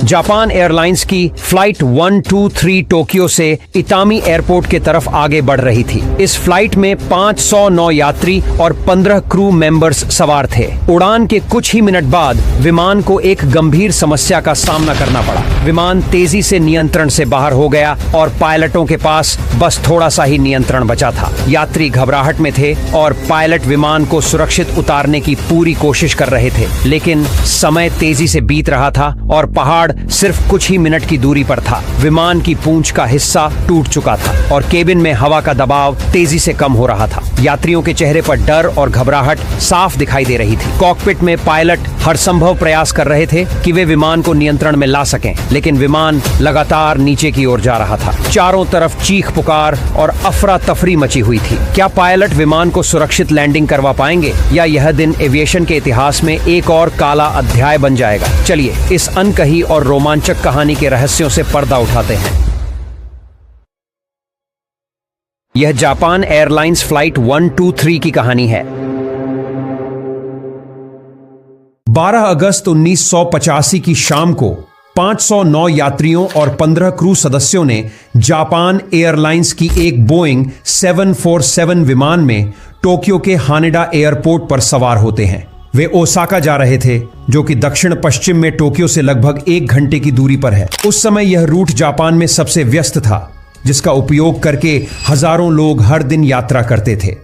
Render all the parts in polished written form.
Japan airlines की flight 123 Tokyo से इतामी airport के तरफ आगे बढ़ रही थी। इस फ्लाइट में 509 यात्री और 15 क्रू मेंबर्स सवार थे। उड़ान के कुछ ही मिनट बाद विमान को एक गंभीर समस्या का सामना करना पड़ा। विमान तेजी से नियंत्रण से बाहर हो गया और पायलटों के पास बस थोड़ा सा ही नियंत्रण बचा था। यात्री घबराहट में थे और पायलट विमान को सुरक्षित उतारने की पूरी कोशिश कर रहे थे, लेकिन समय तेजी से बीत रहा था और पहाड़ सिर्फ कुछ ही मिनट की दूरी पर था। विमान की पूंछ का हिस्सा टूट चुका था और केबिन में हवा का दबाव तेजी से कम हो रहा था। यात्रियों के चेहरे पर डर और घबराहट साफ दिखाई दे रही थी। कॉकपिट में पायलट हर संभव प्रयास कर रहे थे कि वे विमान को नियंत्रण में ला सकें, लेकिन विमान लगातार नीचे की ओर जा रहा था। चारों तरफ चीख पुकार और अफरा तफरी मची हुई थी। क्या पायलट विमान को सुरक्षित लैंडिंग करवा पाएंगे या यह दिन एविएशन के इतिहास में एक और काला अध्याय बन जाएगा? चलिए इस अनकही और रोमांचक कहानी के रहस्यों से पर्दा उठाते हैं। यह जापान एयरलाइंस फ्लाइट 123 की कहानी है। 12 अगस्त 1985 की शाम को 509 यात्रियों और 15 क्रू सदस्यों ने जापान एयरलाइंस की एक बोइंग 747 विमान में टोक्यो के हानेडा एयरपोर्ट पर सवार होते हैं। वे ओसाका जा रहे थे, जो कि दक्षिण पश्चिम में टोक्यो से लगभग 1 घंटे की दूरी पर है। उस समय यह रूट जापान में सबसे व्यस्त था, जिसका उपयोग करके हजारों लोग हर दिन यात्रा करते थे।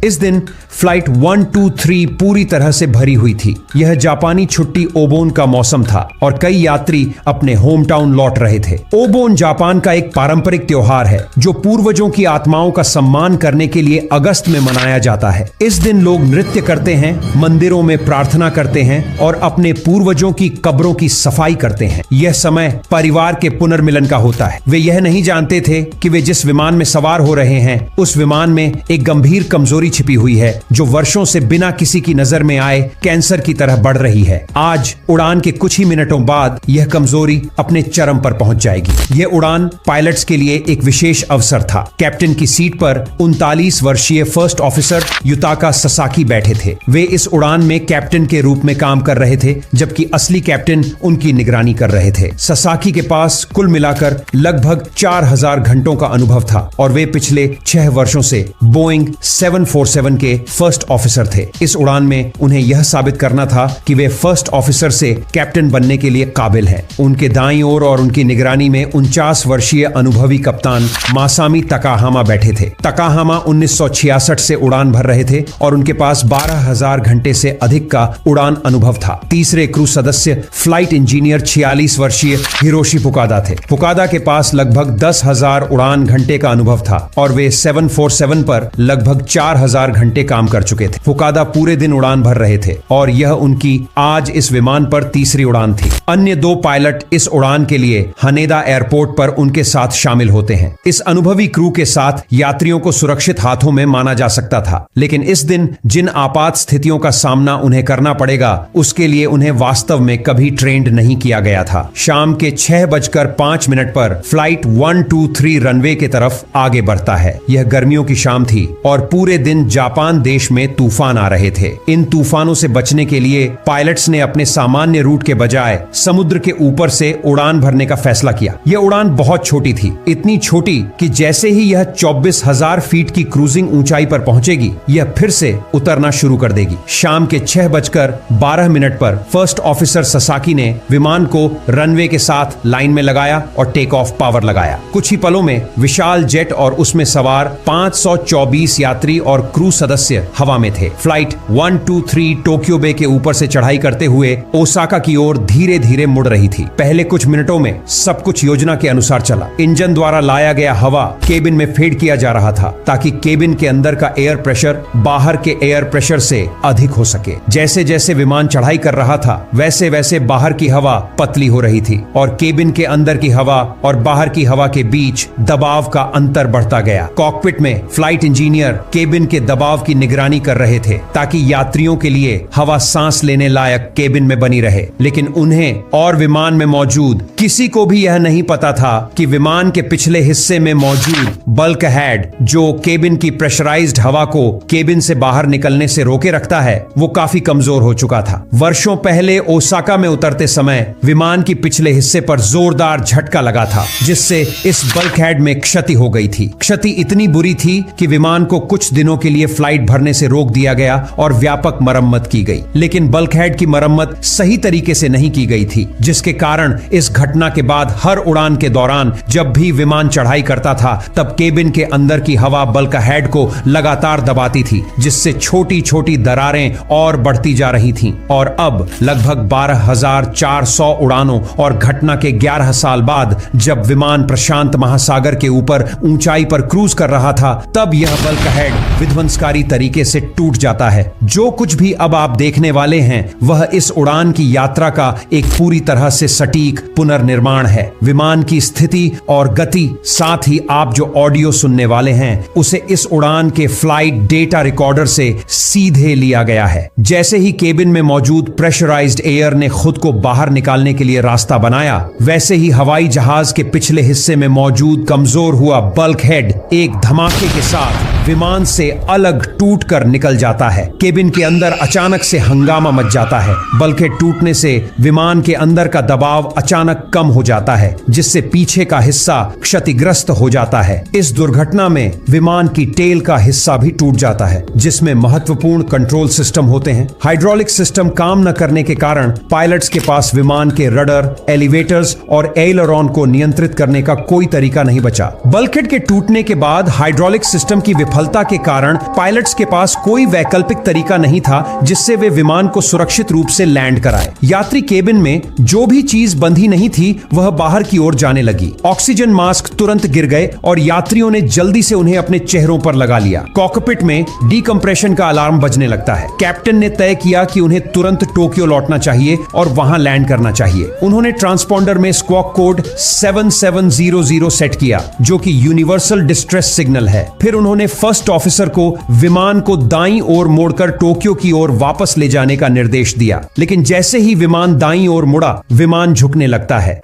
इस दिन फ्लाइट 123 पूरी तरह से भरी हुई थी। यह जापानी छुट्टी ओबोन का मौसम था और कई यात्री अपने होम टाउन लौट रहे थे। ओबोन जापान का एक पारंपरिक त्योहार है जो पूर्वजों की आत्माओं का सम्मान करने के लिए अगस्त में मनाया जाता है। इस दिन लोग नृत्य करते हैं, मंदिरों में प्रार्थना करते हैं और अपने पूर्वजों की कब्रों की सफाई करते हैं। यह समय परिवार के पुनर्मिलन का होता है। वे यह नहीं जानते थे कि वे जिस विमान में सवार हो रहे हैं उस विमान में एक गंभीर कमजोरी छिपी हुई है जो वर्षों से बिना किसी की नजर में आए कैंसर की तरह बढ़ रही है। आज उड़ान के कुछ ही मिनटों बाद यह कमजोरी अपने चरम पर पहुंच जाएगी। यह उड़ान पायलट्स के लिए एक विशेष अवसर था। कैप्टन की सीट पर 39 वर्षीय फर्स्ट ऑफिसर युताका ससाकी बैठे थे। वे इस उड़ान में कैप्टन के रूप में काम कर रहे थे, जबकि असली कैप्टन उनकी निगरानी कर रहे थे। ससाकी के पास कुल मिलाकर लगभग 4000 घंटों का अनुभव था और वे पिछले 6 वर्षों से बोइंग 747 के फर्स्ट ऑफिसर थे। इस उड़ान में उन्हें यह साबित करना था कि वे फर्स्ट ऑफिसर से कैप्टन बनने के लिए काबिल हैं। उनके दाईं ओर और उनकी निगरानी में 49 वर्षीय अनुभवी कप्तान मासामी तकाहामा बैठे थे। तकाहामा 1966 से उड़ान भर रहे थे और उनके पास 12,000 घंटे से अधिक का उड़ान अनुभव था। तीसरे क्रू सदस्य फ्लाइट इंजीनियर 46 वर्षीय हिरोशी फुकादा थे। फुकादा के पास लगभग 10,000 उड़ान घंटे का अनुभव था और वे 747 पर लगभग 4,000 घंटे काम कर चुके थे। फुकादा पूरे दिन उड़ान भर रहे थे और यह उनकी आज इस विमान पर तीसरी उड़ान थी। अन्य 2 पायलट इस उड़ान के लिए हनेदा एयरपोर्ट पर उनके साथ शामिल होते हैं। इस अनुभवी क्रू के साथ यात्रियों को सुरक्षित हाथों में माना जा सकता था, लेकिन इस दिन जिन आपात स्थितियों का सामना उन्हें करना पड़ेगा उसके लिए उन्हें वास्तव में कभी ट्रेंड नहीं किया गया था। शाम के 6:05 पर फ्लाइट 123 रनवे के तरफ आगे बढ़ता है। यह गर्मियों की शाम थी और पूरे दिन जापान देश में तूफान आ रहे थे। इन तूफानों से बचने के लिए पायलट्स ने अपने सामान्य रूट के बजाय समुद्र के ऊपर से उड़ान भरने का फैसला किया। यह उड़ान बहुत छोटी थी, इतनी छोटी कि जैसे ही यह 24,000 फीट की क्रूजिंग ऊंचाई पर पहुंचेगी यह फिर से उतरना शुरू कर देगी। शाम के 6:12 पर फर्स्ट ऑफिसर ससाकी ने विमान को रनवे के साथ लाइन में लगाया और टेक ऑफ पावर लगाया। कुछ ही पलों में विशाल जेट और उसमें सवार 524 यात्री और क्रू सदस्य हवा में थे। फ्लाइट 123 टोक्यो बे के ऊपर से चढ़ाई करते हुए ओसाका की ओर धीरे धीरे मुड़ रही थी। पहले कुछ मिनटों में सब कुछ योजना के अनुसार चला। इंजन द्वारा लाया गया हवा केबिन में फीड किया जा रहा था ताकि केबिन के अंदर का एयर प्रेशर बाहर के एयर प्रेशर से अधिक हो सके। जैसे जैसे विमान चढ़ाई कर रहा था वैसे वैसे बाहर की हवा पतली हो रही थी और केबिन के अंदर की हवा और बाहर की हवा के बीच दबाव का अंतर बढ़ता गया। कॉकपिट में फ्लाइट इंजीनियर केबिन के दबाव की निगरानी कर रहे थे ताकि यात्रियों के लिए हवा सांस लेने लायक केबिन में बनी रहे। लेकिन उन्हें और विमान में मौजूद किसी को भी यह नहीं पता था कि विमान के पिछले हिस्से में मौजूद बल्क हेड, जो केबिन की प्रेशराइज्ड हवा को केबिन से बाहर निकलने से रोके रखता है, वो काफी कमजोर हो चुका था। वर्षों पहले ओसाका में उतरते समय विमान की पिछले हिस्से पर जोरदार झटका लगा था, जिससे इस बल्क हेड में क्षति हो गई थी। क्षति इतनी बुरी थी कि विमान को कुछ दिनों के लिए फ्लाइट भरने से रोक दिया गया और व्यापक मरम्मत की गई। लेकिन बल्क हेड की मरम्मत सही तरीके से नहीं की गई थी, जिसके कारण इस घटना के बाद हर उड़ान के दौरान जब भी विमान चढ़ाई करता था, तब केबिन के अंदर की हवा बल्क हेड को लगातार दबाती थी, जिससे छोटी छोटी दरारें और बढ़ती जा रही थीं। और अब लगभग 12,400 उड़ानों और घटना के 11 साल बाद जब विमान प्रशांत महासागर के ऊपर ऊंचाई पर क्रूज कर रहा था, तब यह बल्क हेड विध्वंसकारी तरीके से टूट जाता है। जो कुछ भी अब आप देखने वाले हैं वह इस उड़ान की यात्रा का एक पूरी तरह से सटीक पुनर्निर्माण है। विमान की स्थिति और गति, साथ ही आप जो ऑडियो सुनने वाले हैं, उसे इस उड़ान के फ्लाइट डेटा रिकॉर्डर से सीधे लिया गया है। जैसे ही केबिन में मौजूद प्रेशराइज्ड एयर ने खुद को बाहर निकालने के लिए रास्ता बनाया, वैसे ही हवाई जहाज के पिछले हिस्से में मौजूद कमजोर हुआ बल्क हेड एक धमाके के साथ विमान से अलग टूट कर निकल जाता है। केबिन के अंदर अचानक से हंगामा मच जाता है। बल्क हेड टूटने से विमान के अंदर का दबाव अचानक कम हो जाता है, जिससे पीछे का हिस्सा क्षतिग्रस्त हो जाता है। इस दुर्घटना में विमान की टेल का हिस्सा भी टूट जाता है, जिसमें महत्वपूर्ण कंट्रोल सिस्टम होते हैं। हाइड्रोलिक सिस्टम काम न करने के कारण पायलट्स के पास विमान के रडर, एलिवेटर्स और एयरलॉन को नियंत्रित करने का कोई तरीका नहीं बचा। बल्कहेड के टूटने के बाद हाइड्रोलिक सिस्टम की विफलता के कारण पायलट्स के पास कोई वैकल्पिक तरीका नहीं था जिससे वे विमान को सुरक्षित रूप से लैंड कराए। यात्री केबिन में जो भी चीज बंधी नहीं थी वह बाहर की ओर जाने लगी। ऑक्सीजन मास्क तुरंत गिर गए और यात्रियों ने जल्दी से उन्हें अपने चेहरों पर लगा लिया। कॉकपिट में डीकंप्रेशन का अलार्म बजने लगता है। कैप्टन ने तय किया कि उन्हें तुरंत टोक्यो लौटना चाहिए और वहां लैंड करना चाहिए। उन्होंने ट्रांसपॉन्डर में स्क्वॉक कोड 7700 सेट किया, जो कि यूनिवर्सल डिस्ट्रेस सिग्नल है। फिर उन्होंने फर्स्ट ऑफिसर को विमान को दाईं ओर मोड़कर टोक्यो की ओर वापस ले जाने का निर्देश दिया। लेकिन जैसे ही विमान दाईं ओर मुड़ा, विमान झुकने लगता है।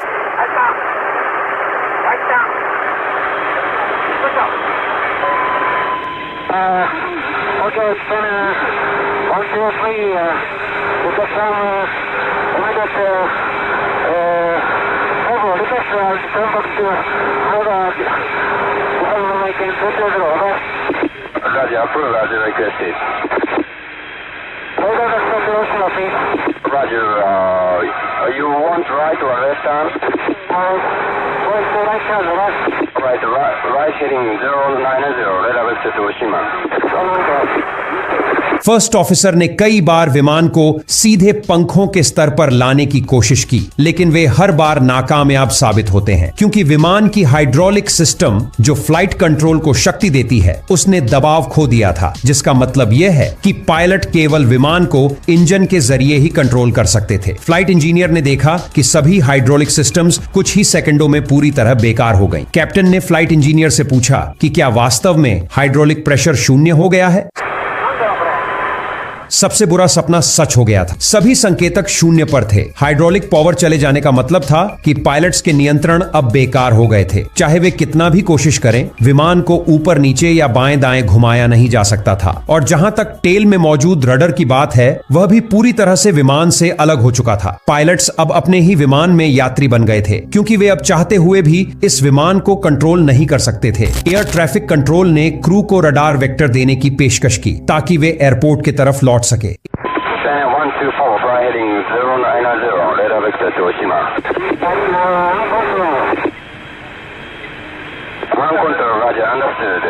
Roger, you want right or left arm? Right hand, right heading 090, red avance to Hiroshima. First officer ने कई बार विमान को सीधे पंखों के स्तर पर लाने की कोशिश की, लेकिन वे हर बार नाकामयाब साबित होते हैं, क्योंकि विमान की हाइड्रोलिक सिस्टम जो फ्लाइट कंट्रोल को शक्ति देती है, उसने दबाव खो दिया था, जिसका मतलब यह है कि पायलट केवल विमान को इंजन के जरिए ही कंट्रोल कर सकते थे। फ्लाइट इंजीनियर ने देखा कि सभी हाइड्रोलिक सिस्टम्स कुछ ही सेकंडों में पूरी तरह बेकार हो गई। कैप्टन ने फ्लाइट इंजीनियर से पूछा कि क्या वास्तव में हाइड्रोलिक प्रेशर शून्य हो गया है। सबसे बुरा सपना सच हो गया था। सभी संकेतक शून्य पर थे। हाइड्रोलिक पावर चले जाने का मतलब था कि पायलट्स के नियंत्रण अब बेकार हो गए थे। चाहे वे कितना भी कोशिश करें, विमान को ऊपर नीचे या बाएं दाएं घुमाया नहीं जा सकता था। और जहां तक टेल में मौजूद रडर की बात है, वह भी पूरी तरह से विमान से अलग हो चुका था। पायलट्स अब अपने ही विमान में यात्री बन गए थे, क्योंकि वे अब चाहते हुए भी इस विमान को कंट्रोल नहीं कर सकते थे। एयर ट्रैफिक कंट्रोल ने क्रू को रडार वेक्टर देने की पेशकश की, ताकि वे एयरपोर्ट की तरफ लौट सके। 124, fly heading 090, red avance to Hiroshima. Ground control, Roger, understood.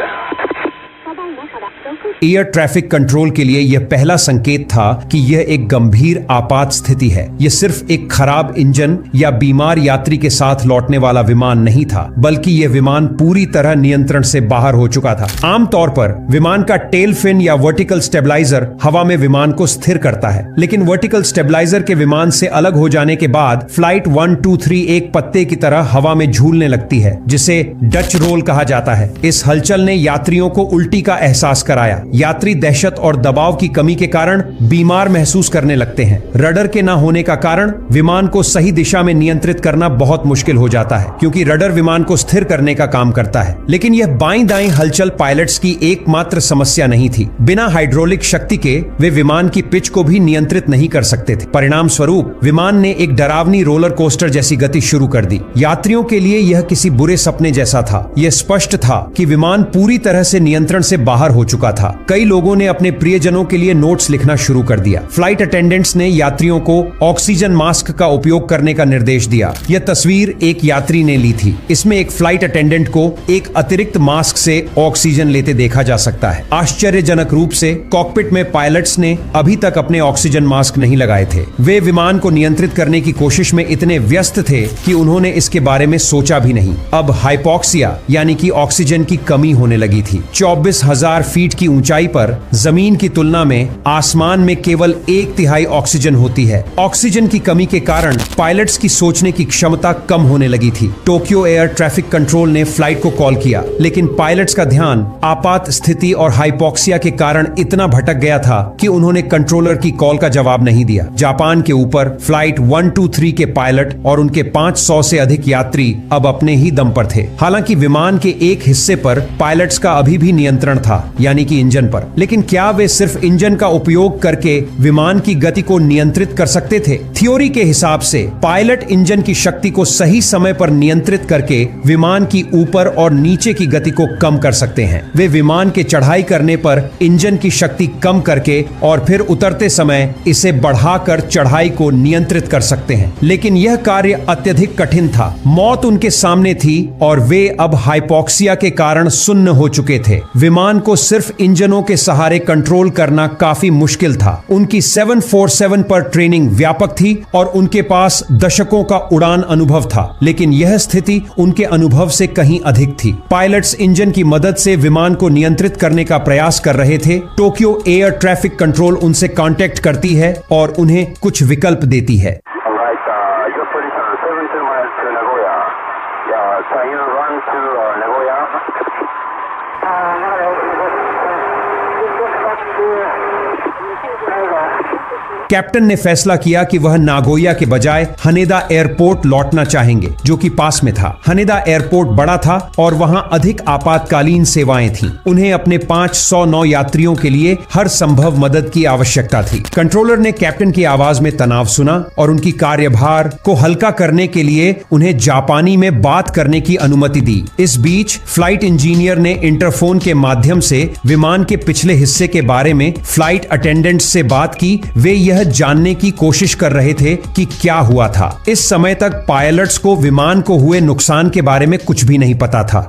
Air traffic control के लिए यह पहला संकेत था कि यह एक गंभीर आपात स्थिति है। यह सिर्फ एक खराब इंजन या बीमार यात्री के साथ लौटने वाला विमान नहीं था, बल्कि यह विमान पूरी तरह नियंत्रण से बाहर हो चुका था। आमतौर पर विमान का टेल फिन या वर्टिकल स्टेबलाइजर हवा में विमान को स्थिर करता है, लेकिन वर्टिकल स्टेबलाइजर के विमान से अलग हो जाने के बाद फ्लाइट 1, 2, 3 एक पत्ते की तरह हवा में झूलने लगती है, जिसे डच रोल कहा जाता है। इस हलचल ने यात्रियों को उल्टी का एहसास कराया। यात्री दहशत और दबाव की कमी के कारण बीमार महसूस करने लगते हैं। रडर के न होने का कारण विमान को सही दिशा में नियंत्रित करना बहुत मुश्किल हो जाता है, क्योंकि रडर विमान को स्थिर करने का काम करता है। लेकिन यह बाईं दाईं हलचल पायलट्स की एकमात्र समस्या नहीं थी। बिना हाइड्रोलिक शक्ति के वे विमान की पिच को भी नियंत्रित नहीं कर सकते थे। परिणाम स्वरूप विमान ने एक डरावनी रोलर कोस्टर जैसी गति शुरू कर दी। यात्रियों के लिए यह किसी बुरे सपने जैसा था। यह स्पष्ट था कि विमान पूरी तरह से नियंत्रण से बाहर हो चुका था। कई लोगों ने अपने प्रियजनों के लिए नोट्स लिखना शुरू कर दिया। फ्लाइट अटेंडेंट्स ने यात्रियों को ऑक्सीजन मास्क का उपयोग करने का निर्देश दिया। यह तस्वीर एक यात्री ने ली थी। इसमें एक फ्लाइट अटेंडेंट को एक अतिरिक्त मास्क से ऑक्सीजन लेते देखा जा सकता है। आश्चर्यजनक रूप से कॉकपिट में पायलट्स ने अभी तक अपने ऑक्सीजन मास्क नहीं लगाए थे। वे विमान को नियंत्रित करने की कोशिश में इतने व्यस्त थे कि उन्होंने इसके बारे में सोचा भी नहीं। अब हाइपोक्सिया यानी कि ऑक्सीजन की कमी होने लगी थी। 24,000 फीट की ऊंचाई पर जमीन की तुलना में आसमान में केवल 1/3 ऑक्सीजन होती है। ऑक्सीजन की कमी के कारण पायलट्स की सोचने की क्षमता कम होने लगी थी। टोक्यो एयर ट्रैफिक कंट्रोल ने फ्लाइट को कॉल किया, लेकिन पायलट्स का ध्यान आपात स्थिति और हाइपोक्सिया के कारण इतना भटक गया था कि उन्होंने कंट्रोलर की कॉल का जवाब नहीं दिया। जापान के ऊपर फ्लाइट 123 के पायलट और उनके 500 से अधिक यात्री अब अपने ही दम पर थे। हालांकि विमान के एक हिस्से पर पायलट्स का अभी भी नियंत्रण था, यानी कि इंजन पर। लेकिन क्या वे सिर्फ इंजन का उपयोग करके विमान की गति को नियंत्रित कर सकते थे? थ्योरी के हिसाब से पायलट इंजन की शक्ति को सही समय पर नियंत्रित करके विमान की ऊपर और नीचे की गति को कम कर सकते हैं। वे विमान के चढ़ाई करने पर इंजन की शक्ति कम करके और फिर उतरते समय इसे बढ़ाकर चढ़ाई को नियंत्रित कर सकते हैं। लेकिन यह कार्य अत्यधिक कठिन था। मौत उनके सामने थी और वे अब हाइपोक्सिया के कारण सुन्न हो चुके थे। विमान को सिर्फ इंजनों के सहारे कंट्रोल करना काफी मुश्किल था। उनकी 747 पर ट्रेनिंग व्यापक थी और उनके पास दशकों का उड़ान अनुभव था, लेकिन यह स्थिति उनके अनुभव से कहीं अधिक थी। पायलट्स इंजन की मदद से विमान को नियंत्रित करने का प्रयास कर रहे थे। टोक्यो एयर ट्रैफिक कंट्रोल उनसे कांटेक्ट करती है और उन्हें कुछ विकल्प देती है। कैप्टन ने फैसला किया कि वह नागोया के बजाय हनेदा एयरपोर्ट लौटना चाहेंगे, जो कि पास में था। हनेदा एयरपोर्ट बड़ा था और वहां अधिक आपातकालीन सेवाएं थीं। उन्हें अपने 509 यात्रियों के लिए हर संभव मदद की आवश्यकता थी। कंट्रोलर ने कैप्टन की आवाज में तनाव सुना और उनकी कार्यभार को हल्का करने के लिए उन्हें जापानी में बात करने की अनुमति दी। इस बीच फ्लाइट इंजीनियर ने इंटरफोन के माध्यम से विमान के पिछले हिस्से के बारे में फ्लाइट अटेंडेंट्स से बात की। वे यह जानने की कोशिश कर रहे थे कि क्या हुआ था। इस समय तक पायलट्स को विमान को हुए नुकसान के बारे में कुछ भी नहीं पता था।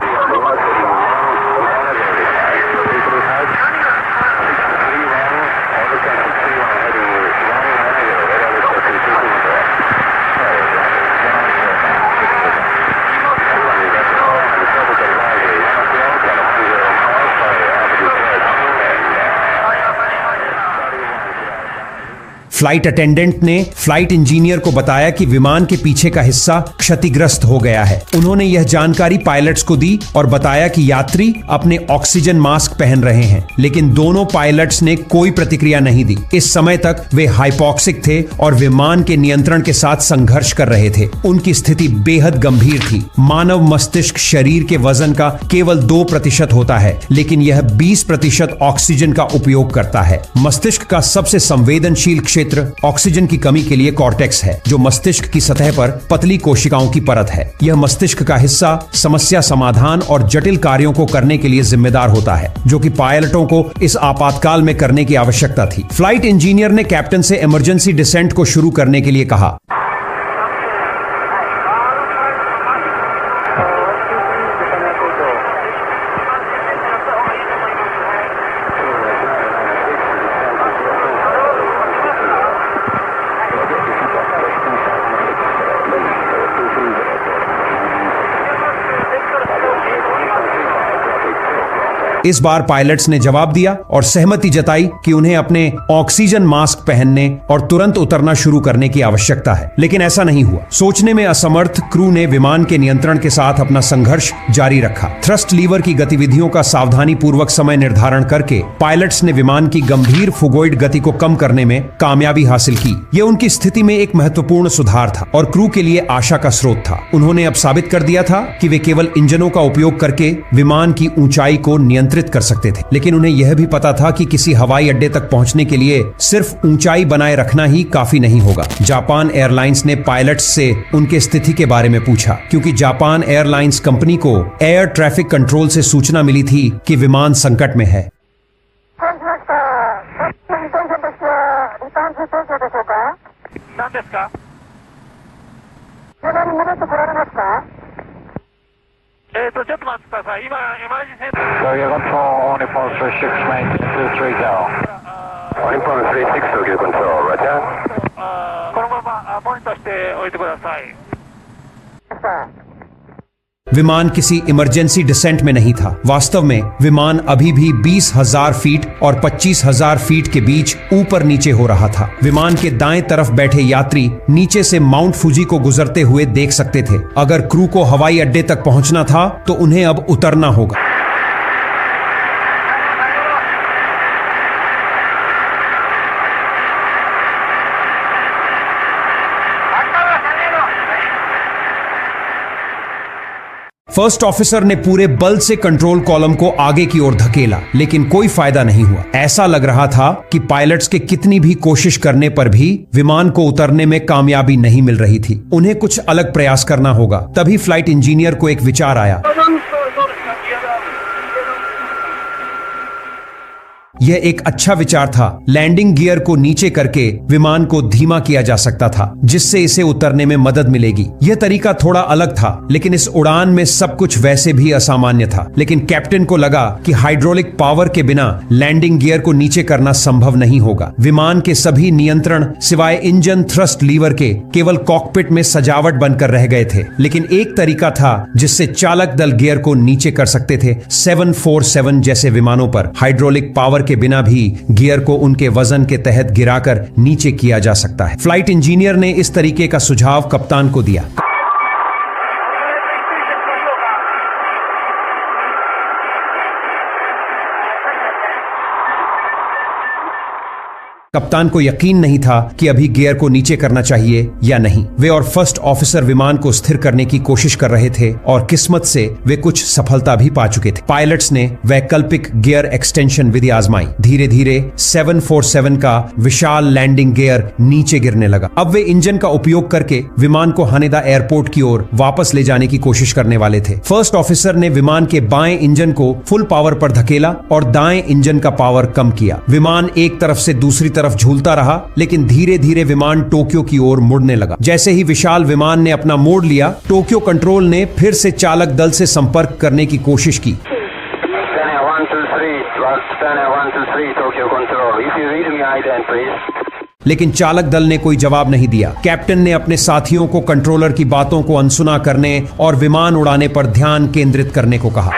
फ्लाइट अटेंडेंट ने फ्लाइट इंजीनियर को बताया कि विमान के पीछे का हिस्सा क्षतिग्रस्त हो गया है। उन्होंने यह जानकारी पायलट्स को दी और बताया कि यात्री अपने ऑक्सीजन मास्क पहन रहे हैं, लेकिन दोनों पायलट्स ने कोई प्रतिक्रिया नहीं दी। इस समय तक वे हाइपोक्सिक थे और विमान के नियंत्रण के साथ संघर्ष कर रहे थे। उनकी स्थिति बेहद गंभीर थी। मानव मस्तिष्क शरीर के वजन का केवल 2% होता है, लेकिन यह 20% ऑक्सीजन का उपयोग करता है। मस्तिष्क का सबसे संवेदनशील क्षेत्र ऑक्सीजन की कमी के लिए कॉर्टेक्स है, जो मस्तिष्क की सतह पर पतली कोशिकाओं की परत है। यह मस्तिष्क का हिस्सा समस्या समाधान और जटिल कार्यों को करने के लिए जिम्मेदार होता है, जो कि पायलटों को इस आपातकाल में करने की आवश्यकता थी। फ्लाइट इंजीनियर ने कैप्टन से इमरजेंसी डिसेंट को शुरू करने के लिए कहा। इस बार पायलट्स ने जवाब दिया और सहमति जताई कि उन्हें अपने ऑक्सीजन मास्क पहनने और तुरंत उतरना शुरू करने की आवश्यकता है, लेकिन ऐसा नहीं हुआ। सोचने में असमर्थ क्रू ने विमान के नियंत्रण के साथ अपना संघर्ष जारी रखा। थ्रस्ट लीवर की गतिविधियों का सावधानी पूर्वक समय निर्धारण करके पायलट्स ने विमान की गंभीर फुगोइड गति को कम करने में कामयाबी हासिल की। यह उनकी स्थिति में एक महत्वपूर्ण सुधार था और क्रू के लिए आशा का स्रोत था। उन्होंने अब साबित कर दिया था कि वे केवल इंजनों का उपयोग करके विमान की ऊंचाई को नियंत्रित कर सकते थे, लेकिन उन्हें यह भी पता था कि किसी हवाई अड्डे तक पहुंचने के लिए सिर्फ ऊंचाई बनाए रखना ही काफी नहीं होगा। जापान एयरलाइंस ने पायलट्स से उनके स्थिति के बारे में पूछा, क्योंकि जापान एयरलाइंस कंपनी को एयर ट्रैफिक कंट्रोल से सूचना मिली थी कि विमान संकट में है। विमान किसी इमरजेंसी डिसेंट में नहीं था। वास्तव में विमान अभी भी 20,000 फीट और 25,000 फीट के बीच ऊपर नीचे हो रहा था। विमान के दाएं तरफ बैठे यात्री नीचे से माउंट फूजी को गुजरते हुए देख सकते थे। अगर क्रू को हवाई अड्डे तक पहुंचना था तो उन्हें अब उतरना होगा। फर्स्ट ऑफिसर ने पूरे बल से कंट्रोल कॉलम को आगे की ओर धकेला, लेकिन कोई फायदा नहीं हुआ। ऐसा लग रहा था कि पायलट्स के कितनी भी कोशिश करने पर भी विमान को उतरने में कामयाबी नहीं मिल रही थी। उन्हें कुछ अलग प्रयास करना होगा। तभी फ्लाइट इंजीनियर को एक विचार आया। यह एक अच्छा विचार था। लैंडिंग गियर को नीचे करके विमान को धीमा किया जा सकता था, जिससे इसे उतरने में मदद मिलेगी। यह तरीका थोड़ा अलग था, लेकिन इस उड़ान में सब कुछ वैसे भी असामान्य था। लेकिन कैप्टन को लगा कि हाइड्रोलिक पावर के बिना लैंडिंग गियर को नीचे करना संभव नहीं होगा। विमान के सभी नियंत्रण सिवाय इंजन थ्रस्ट लीवर के केवल कॉकपिट में सजावट बनकर रह गए थे। लेकिन एक तरीका था जिससे चालक दल गियर को नीचे कर सकते थे। 747 जैसे विमानों पर हाइड्रोलिक पावर के बिना भी गियर को उनके वजन के तहत गिराकर नीचे किया जा सकता है। फ्लाइट इंजीनियर ने इस तरीके का सुझाव कप्तान को दिया। कप्तान को यकीन नहीं था कि अभी गियर को नीचे करना चाहिए या नहीं। वे और फर्स्ट ऑफिसर विमान को स्थिर करने की कोशिश कर रहे थे और किस्मत से वे कुछ सफलता भी पा चुके थे। पायलट्स ने वैकल्पिक गियर एक्सटेंशन विधि आजमाई। धीरे धीरे 747 का विशाल लैंडिंग गियर नीचे गिरने लगा। अब वे इंजन का उपयोग करके विमान को हानेदा एयरपोर्ट की ओर वापस ले जाने की कोशिश करने वाले थे। फर्स्ट ऑफिसर ने विमान के बाएं इंजन को फुल पावर पर धकेला और दाएं इंजन का पावर कम किया। विमान एक तरफ से दूसरी तरफ झूलता रहा, लेकिन धीरे धीरे विमान टोक्यो की ओर मुड़ने लगा। जैसे ही विशाल विमान ने अपना मोड़ लिया, टोक्यो कंट्रोल ने फिर से चालक दल से संपर्क करने की कोशिश की। लेकिन चालक दल ने कोई जवाब नहीं दिया। कैप्टन ने अपने साथियों को कंट्रोलर की बातों को अनसुना करने और विमान उड़ाने पर ध्यान केंद्रित करने को कहा।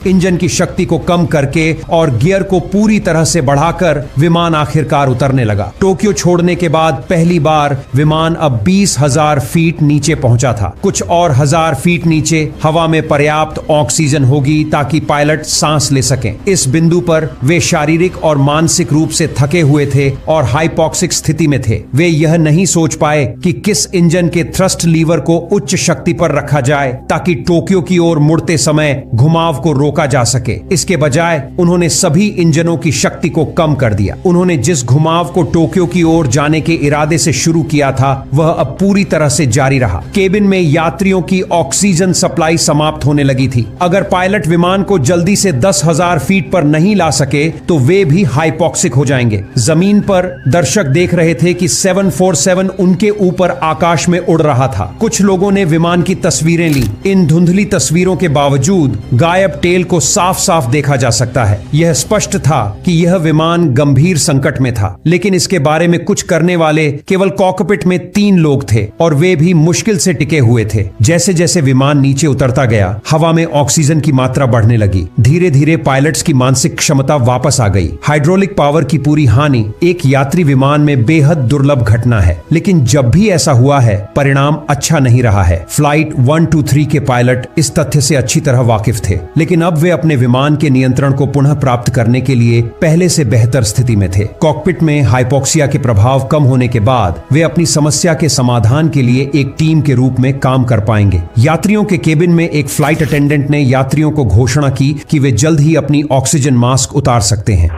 इंजन की शक्ति को कम करके और गियर को पूरी तरह से बढ़ाकर विमान आखिरकार उतरने लगा। टोक्यो छोड़ने के बाद पहली बार विमान अब 20,000 फीट नीचे पहुंचा था। कुछ और 1000 फीट नीचे हवा में पर्याप्त ऑक्सीजन होगी ताकि पायलट सांस ले सकें। इस बिंदु पर वे शारीरिक और मानसिक रूप से थके हुए थे और हाइपॉक्सिक स्थिति में थे। वे यह नहीं सोच पाए कि किस इंजन के थ्रस्ट लीवर को उच्च शक्ति पर रखा जाए ताकि टोक्यो की ओर मुड़ते समय घुमाव को रोका जा सके। इसके बजाय उन्होंने सभी इंजनों की शक्ति को कम कर दिया। उन्होंने जिस घुमाव को टोक्यो की ओर जाने के इरादे से शुरू किया था, वह अब पूरी तरह से जारी रहा। केबिन में यात्रियों की ऑक्सीजन सप्लाई समाप्त होने लगी थी। अगर पायलट विमान को जल्दी से 10,000 फीट पर नहीं ला सके तो वे भी हाइपॉक्सिक हो जाएंगे। जमीन पर दर्शक देख रहे थे कि 747 उनके ऊपर आकाश में उड़ रहा था। कुछ लोगों ने विमान की तस्वीरें ली। इन धुंधली तस्वीरों के बावजूद गायब टेल को साफ साफ देखा जा सकता है। यह स्पष्ट था कि यह विमान गंभीर संकट में था, लेकिन इसके बारे में कुछ करने वाले केवल कॉकपिट में 3 लोग थे और वे भी मुश्किल से टिके हुए थे। जैसे जैसे विमान नीचे उतरता गया, हवा में ऑक्सीजन की मात्रा बढ़ने लगी। धीरे धीरे पायलट्स की मानसिक क्षमता वापस आ गई। हाइड्रोलिक पावर की पूरी हानि एक यात्री विमान में बेहद दुर्लभ घटना है, लेकिन जब भी ऐसा हुआ है परिणाम अच्छा नहीं रहा है। फ्लाइट 123 के पायलट इस तथ्य से अच्छी तरह वाकिफ थे, लेकिन अब वे अपने विमान के नियंत्रण को पुनः प्राप्त करने के लिए पहले से बेहतर स्थिति में थे। कॉकपिट में हाइपोक्सिया के प्रभाव कम होने के बाद वे अपनी समस्या के समाधान के लिए एक टीम के रूप में काम कर पाएंगे। यात्रियों के केबिन में एक फ्लाइट अटेंडेंट ने यात्रियों को घोषणा की कि वे जल्द ही अपनी ऑक्सीजन मास्क उतार सकते हैं।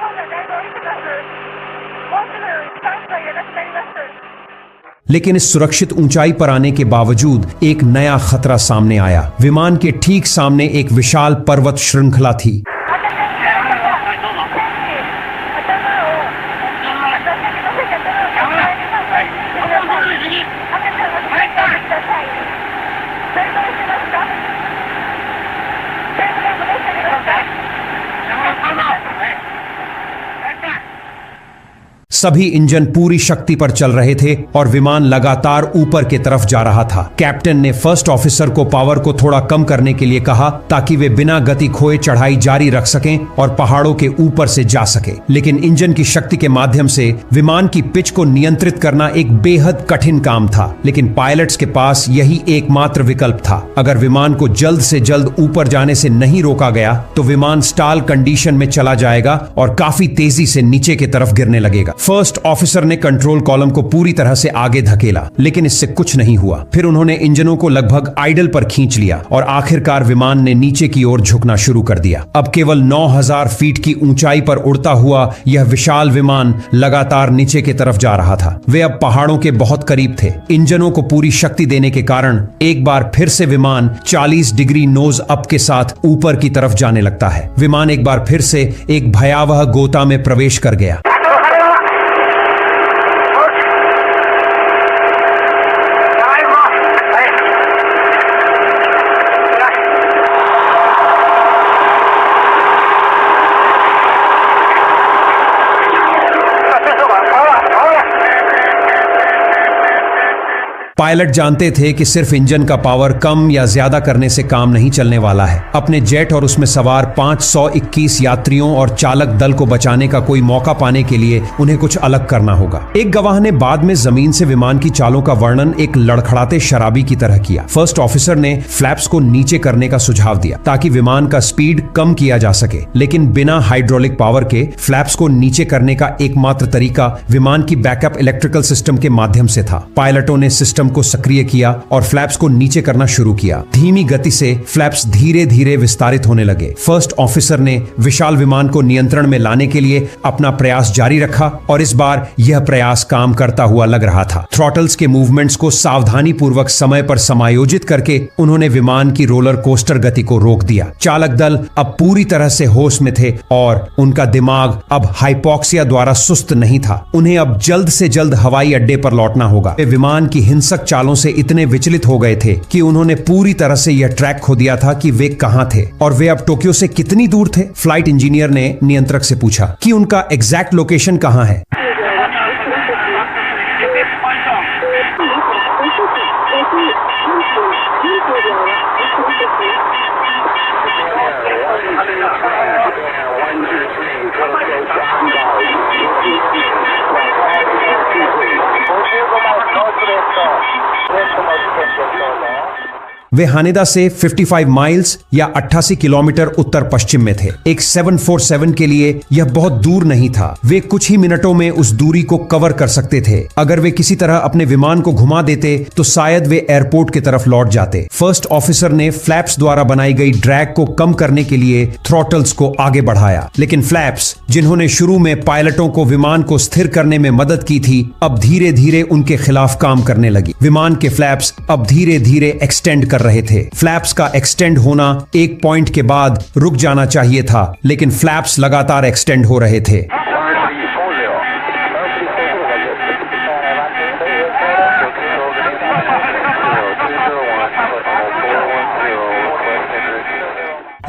लेकिन इस सुरक्षित ऊंचाई पर आने के बावजूद एक नया खतरा सामने आया। विमान के ठीक सामने एक विशाल पर्वत श्रृंखला थी। सभी इंजन पूरी शक्ति पर चल रहे थे और विमान लगातार ऊपर की तरफ जा रहा था। कैप्टन ने फर्स्ट ऑफिसर को पावर को थोड़ा कम करने के लिए कहा ताकि वे बिना गति खोए चढ़ाई जारी रख सकें और पहाड़ों के ऊपर से जा सके। लेकिन इंजन की शक्ति के माध्यम से विमान की पिच को नियंत्रित करना एक बेहद कठिन काम था, लेकिन पायलट्स के पास यही एकमात्र विकल्प था। अगर विमान को जल्द से जल्द ऊपर जाने से नहीं रोका गया तो विमान स्टाल कंडीशन में चला जाएगा और काफी तेजी से नीचे की तरफ गिरने लगेगा। फर्स्ट ऑफिसर ने कंट्रोल कॉलम को पूरी तरह से आगे धकेला, लेकिन इससे कुछ नहीं हुआ। फिर उन्होंने इंजनों को लगभग आइडल पर खींच लिया और आखिरकार विमान ने नीचे की ओर झुकना शुरू कर दिया। अब केवल 9000 फीट की ऊंचाई पर उड़ता हुआ यह विशाल विमान लगातार नीचे की तरफ जा रहा था। वे अब पहाड़ों के बहुत करीब थे। इंजनों को पूरी शक्ति देने के कारण एक बार फिर से विमान 40 डिग्री नोज अप के साथ ऊपर की तरफ जाने लगता है। विमान एक बार फिर से एक भयावह गोता में प्रवेश कर गया। पायलट जानते थे कि सिर्फ इंजन का पावर कम या ज्यादा करने से काम नहीं चलने वाला है। अपने जेट और उसमें सवार 521 यात्रियों और चालक दल को बचाने का कोई मौका पाने के लिए उन्हें कुछ अलग करना होगा। एक गवाह ने बाद में जमीन से विमान की चालों का वर्णन एक लड़खड़ाते शराबी की तरह किया। फर्स्ट ऑफिसर ने फ्लैप्स को नीचे करने का सुझाव दिया ताकि विमान का स्पीड कम किया जा सके, लेकिन बिना हाइड्रोलिक पावर के फ्लैप्स को नीचे करने का एकमात्र तरीका विमान की बैकअप इलेक्ट्रिकल सिस्टम के माध्यम से था। पायलटों ने सिस्टम को सक्रिय किया और फ्लैप्स को नीचे करना शुरू किया। धीमी गति से फ्लैप्स धीरे धीरे विस्तारित होने लगे। फर्स्ट ऑफिसर ने विशाल विमान को नियंत्रण में लाने के लिए अपना प्रयास जारी रखा और इस बार यह प्रयास काम करता हुआ लग रहा था। थ्रॉटल्स के मूवमेंट्स को सावधानी पूर्वक समय पर समायोजित करके उन्होंने विमान की रोलर कोस्टर गति को रोक दिया। चालक दल अब पूरी तरह से होश में थे और उनका दिमाग अब हाइपोक्सिया द्वारा सुस्त नहीं था। उन्हें अब जल्द से जल्द हवाई अड्डे पर लौटना होगा। वे विमान की हिंसक चालों से इतने विचलित हो गए थे कि उन्होंने पूरी तरह से यह ट्रैक खो दिया था कि वे कहां थे और वे अब टोक्यो से कितनी दूर थे। फ्लाइट इंजीनियर ने नियंत्रक से पूछा कि उनका एग्जैक्ट लोकेशन कहां है। वे हानेदा से 55 माइल्स या 88 किलोमीटर उत्तर पश्चिम में थे। एक 747 के लिए यह बहुत दूर नहीं था। वे कुछ ही मिनटों में उस दूरी को कवर कर सकते थे। अगर वे किसी तरह अपने विमान को घुमा देते तो शायद वे एयरपोर्ट की तरफ लौट जाते। फर्स्ट ऑफिसर ने फ्लैप्स द्वारा बनाई गई ड्रैग को कम करने के लिए थ्रॉटल्स को आगे बढ़ाया, लेकिन फ्लैप्स, जिन्होंने शुरू में पायलटों को विमान को स्थिर करने में मदद की थी, अब धीरे धीरे उनके खिलाफ काम करने लगी। विमान के फ्लैप्स अब धीरे धीरे एक्सटेंड कर रहे थे। फ्लैप्स का एक्सटेंड होना एक पॉइंट के बाद रुक जाना चाहिए था, लेकिन फ्लैप्स लगातार एक्सटेंड हो रहे थे।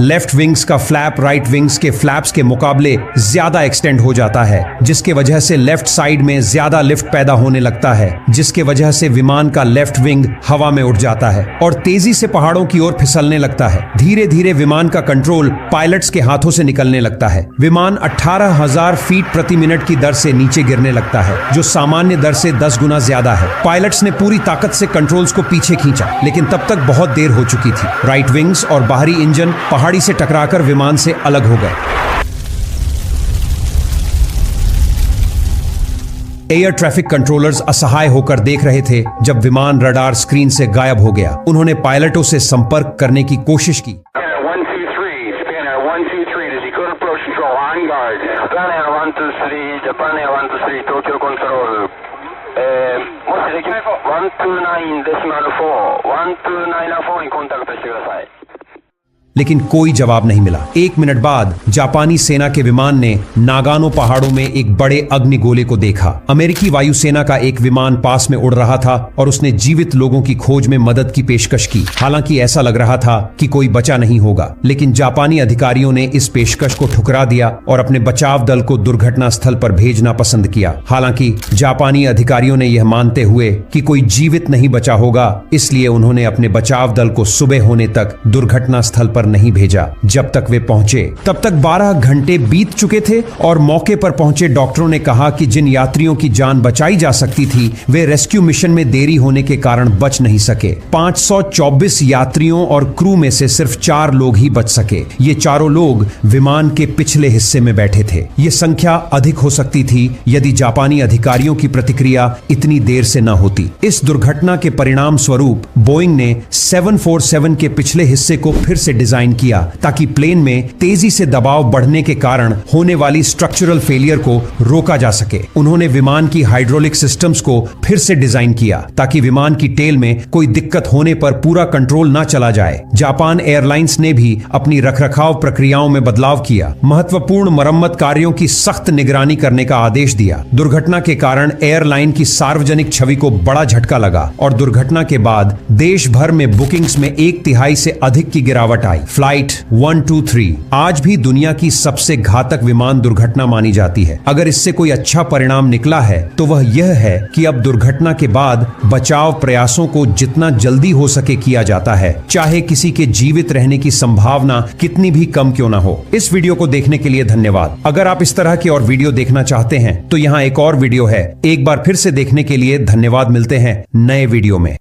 लेफ्ट विंग्स का फ्लैप राइट विंग्स के फ्लैप्स के मुकाबले ज्यादा एक्सटेंड हो जाता है, जिसके वजह से लेफ्ट साइड में ज्यादा लिफ्ट पैदा होने लगता है, जिसके वजह से विमान का लेफ्ट विंग हवा में उठ जाता है और तेजी से पहाड़ों की ओर फिसलने लगता है। धीरे धीरे विमान का कंट्रोल पायलट्स के हाथों से निकलने लगता है। विमान 18,000 फीट प्रति मिनट की दर से नीचे गिरने लगता है, जो सामान्य दर से 10 गुना ज्यादा है। पायलट्स ने पूरी ताकत से कंट्रोल्स को पीछे खींचा, लेकिन तब तक बहुत देर हो चुकी थी। राइट विंग्स और बाहरी इंजन पहाड़ी से टकराकर विमान से अलग हो गए। एयर ट्रैफिक कंट्रोलर्स असहाय होकर देख रहे थे जब विमान रडार स्क्रीन से गायब हो गया। उन्होंने पायलटों से संपर्क करने की कोशिश की। लेकिन कोई जवाब नहीं मिला। 1 मिनट बाद जापानी सेना के विमान ने नागानो पहाड़ों में एक बड़े अग्निगोले को देखा। अमेरिकी वायुसेना का एक विमान पास में उड़ रहा था और उसने जीवित लोगों की खोज में मदद की पेशकश की। हालांकि ऐसा लग रहा था कि कोई बचा नहीं होगा, लेकिन जापानी अधिकारियों ने इस पेशकश को ठुकरा दिया और अपने बचाव दल को दुर्घटना स्थल पर भेजना पसंद किया। हालांकि जापानी अधिकारियों ने यह मानते हुए कि कोई जीवित नहीं बचा होगा, इसलिए उन्होंने अपने बचाव दल को सुबह होने तक दुर्घटना स्थल पर नहीं भेजा। जब तक वे पहुंचे तब तक 12 घंटे बीत चुके थे और मौके पर पहुंचे डॉक्टरों ने कहा कि जिन यात्रियों की जान बचाई जा सकती थी वे रेस्क्यू मिशन में देरी होने के कारण बच नहीं सके। 524 यात्रियों और क्रू में से सिर्फ 4 लोग ही बच सके। ये चारों लोग विमान के पिछले हिस्से में बैठे थे। ये संख्या अधिक हो सकती थी यदि जापानी अधिकारियों की प्रतिक्रिया इतनी देर से न होती। इस दुर्घटना के परिणाम स्वरूप बोइंग ने 747 के पिछले हिस्से को फिर से डिजाइन किया ताकि प्लेन में तेजी से दबाव बढ़ने के कारण होने वाली स्ट्रक्चरल फेलियर को रोका जा सके। उन्होंने विमान की हाइड्रोलिक सिस्टम्स को फिर से डिजाइन किया ताकि विमान की टेल में कोई दिक्कत होने पर पूरा कंट्रोल ना चला जाए। जापान एयरलाइंस ने भी अपनी रखरखाव प्रक्रियाओं में बदलाव किया, महत्वपूर्ण मरम्मत कार्यों की सख्त निगरानी करने का आदेश दिया। दुर्घटना के कारण एयरलाइन की सार्वजनिक छवि को बड़ा झटका लगा और दुर्घटना के बाद देश भर में बुकिंग्स में 1/3 से अधिक की गिरावट आई। फ्लाइट 123 आज भी दुनिया की सबसे घातक विमान दुर्घटना मानी जाती है। अगर इससे कोई अच्छा परिणाम निकला है तो वह यह है कि अब दुर्घटना के बाद बचाव प्रयासों को जितना जल्दी हो सके किया जाता है, चाहे किसी के जीवित रहने की संभावना कितनी भी कम क्यों ना हो। इस वीडियो को देखने के लिए धन्यवाद। अगर आप इस तरह की और वीडियो देखना चाहते हैं तो यहाँ एक और वीडियो है। एक बार फिर से देखने के लिए धन्यवाद। मिलते हैं नए वीडियो में।